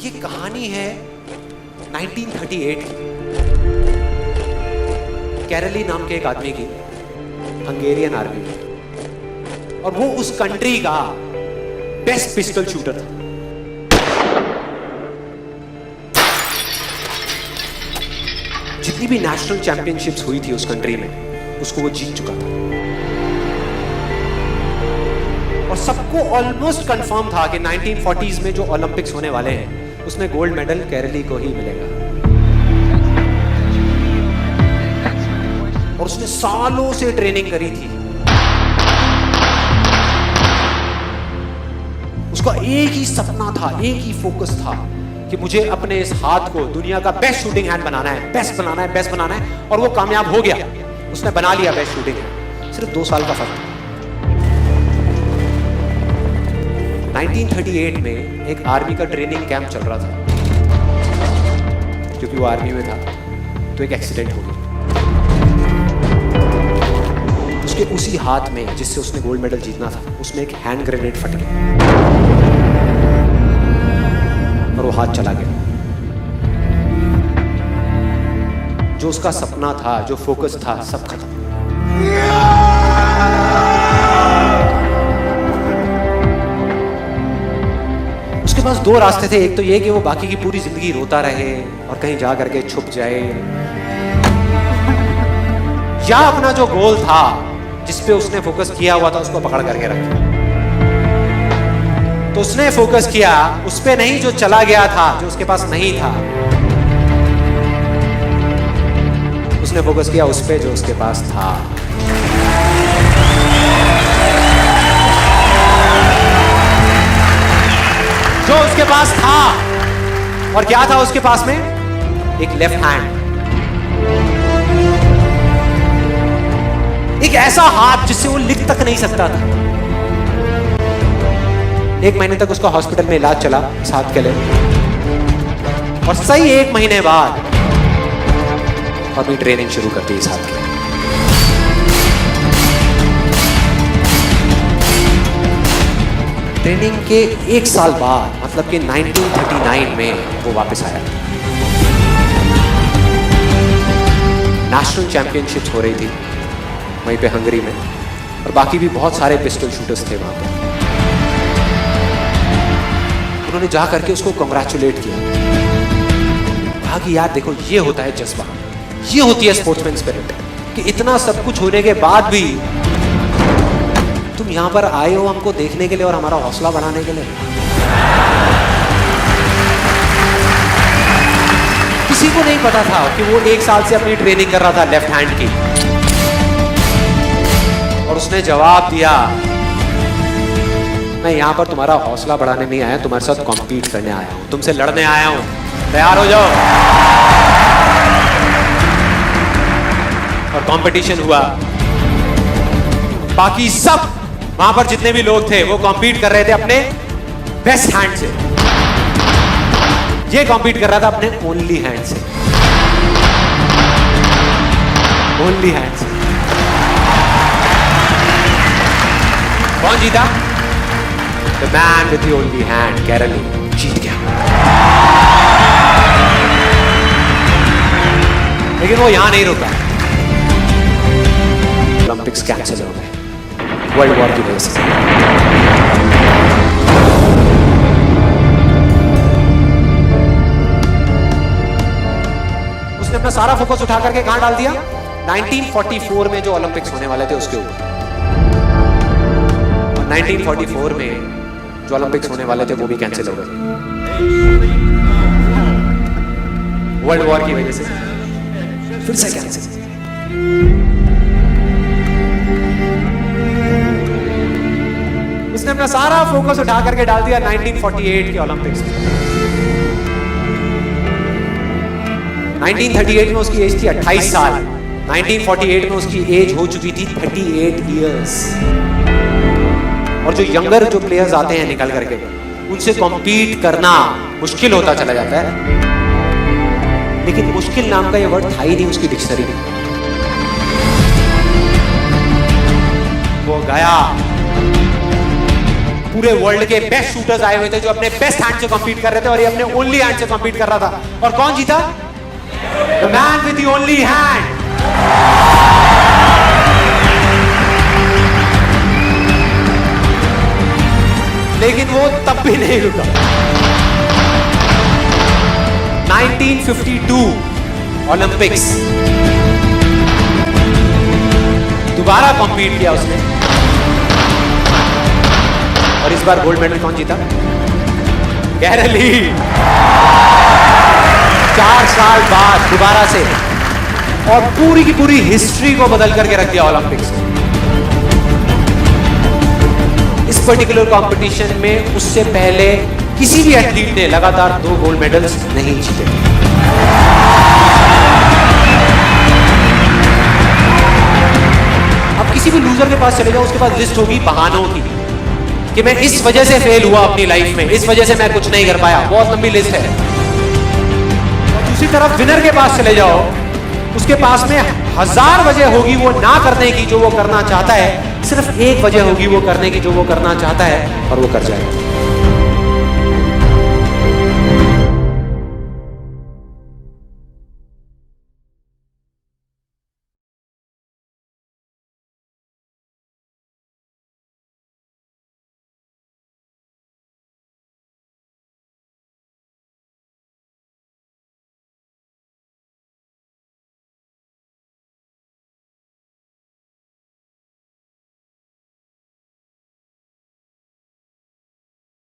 ये कहानी है 1938 कैरली नाम के एक आदमी की, हंगेरियन आर्मी में, और वो उस कंट्री का बेस्ट पिस्टल शूटर था। जितनी भी नेशनल चैंपियनशिप्स हुई थी उस कंट्री में, उसको वो जीत चुका था। और सबको ऑलमोस्ट कंफर्म था कि 1940s में जो ओलंपिक्स होने वाले हैं उसमें गोल्ड मेडल कैरली को ही मिलेगा। और उसने सालों से ट्रेनिंग करी थी। उसका एक ही सपना था, एक ही फोकस था कि मुझे अपने इस हाथ को दुनिया का बेस्ट शूटिंग हैंड बनाना है, बेस्ट बनाना है, बेस्ट बनाना है। और वो कामयाब हो गया, उसने बना लिया बेस्ट शूटिंग हैंड। सिर्फ 2 साल का फर्क था। 1938 में एक आर्मी का ट्रेनिंग कैंप चल रहा था। क्योंकि वो आर्मी में था तो एक एक्सीडेंट हो गया। उसके उसी हाथ में जिससे उसने गोल्ड मेडल जीतना था, उसमें एक हैंड ग्रेनेड फट गया और वो हाथ चला गया। जो उसका सपना था, जो फोकस था, सब खत्म। उसके पास 2 रास्ते थे। एक तो ये कि वो बाकी की पूरी जिंदगी रोता रहे और कहीं जा करके छुप जाए, या अपना जो गोल था जिस पे उसने फोकस किया हुआ था उसको पकड़ करके रखे। तो उसने फोकस किया उस पे नहीं जो चला गया था, जो उसके पास नहीं था। उसने फोकस किया उस पे जो उसके पास था। जो उसके पास था। और क्या था उसके पास में? एक लेफ्ट हैंड, एक ऐसा हाथ जिससे वो लिख तक नहीं सकता था। 1 महीने तक उसका हॉस्पिटल में इलाज चला इस हाथ के लिए, और सही 1 महीने बाद अपनी ट्रेनिंग शुरू कर दी इस हाथ के लिए। ट्रेनिंग के 1 साल बाद, मतलब कि 1939 में वो वापस आया। नेशनल चैंपियनशिप्स हो रही थी वहीं पे हंगरी में, और बाकी भी बहुत सारे पिस्टल शूटर्स थे वहां पे। उन्होंने जा करके उसको कांग्रेचुलेट किया, कहा कि यार देखो, ये होता है जज्बा, ये होती है स्पोर्ट्समैन स्पिरिट, कि इतना सब कुछ होने के बाद भी तुम यहां पर आए हो हमको देखने के लिए और हमारा हौसला बढ़ाने के लिए। किसी को नहीं पता था कि वो 1 साल से अपनी ट्रेनिंग कर रहा था लेफ्ट हैंड की। और उसने जवाब दिया, मैं यहां पर तुम्हारा हौसला बढ़ाने नहीं आया, तुम्हारे साथ कॉम्पीट करने आया हूं, तुमसे लड़ने आया हूं, तैयार हो जाओ। और कंपटीशन हुआ। बाकी सब वहां पर जितने भी लोग थे वो कॉम्पीट कर रहे थे अपने बेस्ट हैंड से। ये कॉम्पीट कर रहा था अपने ओनली हैंड से, ओनली हैंड से। कौन जीता? The man with the only hand, Karoly जीत गया। लेकिन वो यहां नहीं रुका। ओलंपिक्स कैंसिल हो गए वर्ल्ड वॉर की वजह से। उसने अपना सारा फोकस उठा करके कहां डाल दिया? 1944 में जो ओलंपिक्स होने वाले थे उसके ऊपर। 1944 में जो ओलंपिक्स होने वाले थे वो भी कैंसिल हो गए वर्ल्ड वॉर की वजह से। फिर से कैंसिल। उसने अपना सारा फोकस उठा करके डाल दिया 1948 के ओलंपिक्स में। 1938 में उसकी एज थी 28 साल। 1948 में उसकी एज हो चुकी थी 38 इयर्स। और जो यंगर जो प्लेयर्स आते हैं निकल करके, उनसे कॉम्पीट करना मुश्किल होता चला जाता है। लेकिन मुश्किल नाम का ये वर्ड था ही नहीं उसकी डिक्शनरी में। वो गया पूरे वर्ल्ड के बेस्ट शूटर्स आए हुए थे जो अपने बेस्ट हैंड से कम्पीट कर रहे थे और ये अपने ओनली हैंड से कम्पीट कर रहा था। और कौन जीता? The man with the only hand. लेकिन वो तब भी नहीं रुका। 1952 ओलंपिक्स, दोबारा कॉम्पीट किया उसने और इस बार गोल्ड मेडल कौन जीता? गैरल ली। 4 साल बाद दोबारा से, और पूरी की पूरी हिस्ट्री को बदल करके रख दिया ओलंपिक्स। इस पर्टिकुलर कंपटीशन में उससे पहले किसी भी एथलीट ने लगातार 2 गोल्ड मेडल्स नहीं जीते। अब किसी भी लूजर के पास चले जाओ, उसके पास लिस्ट होगी बहानों की कि मैं इस वजह से फेल हुआ अपनी लाइफ में, इस वजह से मैं कुछ नहीं कर पाया। बहुत लंबी लिस्ट है। और दूसरी तरफ विनर के पास चले जाओ, उसके पास में 1000 वजह होगी वो ना करने की जो वो करना चाहता है, सिर्फ एक वजह होगी वो करने की जो वो करना चाहता है, और वो कर जाएगा।